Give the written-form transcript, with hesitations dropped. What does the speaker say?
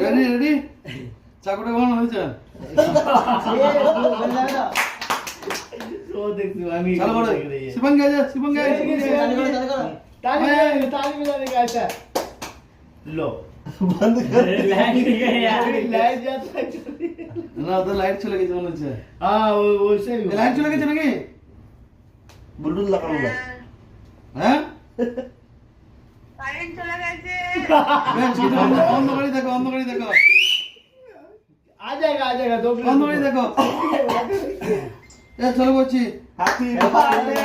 ready ready চাকুটা কখন হয়েছে चलो बड़े शिवंग गए शिवंग गए लो बंद कर लाइट जाता है ना तो लाइट चले गई मने হচ্ছে हाँ वैसे ही লাইট চলে গেছে নাকি ব্লুটুথ লাগানো না হ্যাঁ কারেন্ট চলে গেছে অন্ধ করে দেখো आ जाएगा 2 मिनट অন্ধ করে দেখো এ চলো বলছি হ্যাপি বার্থডে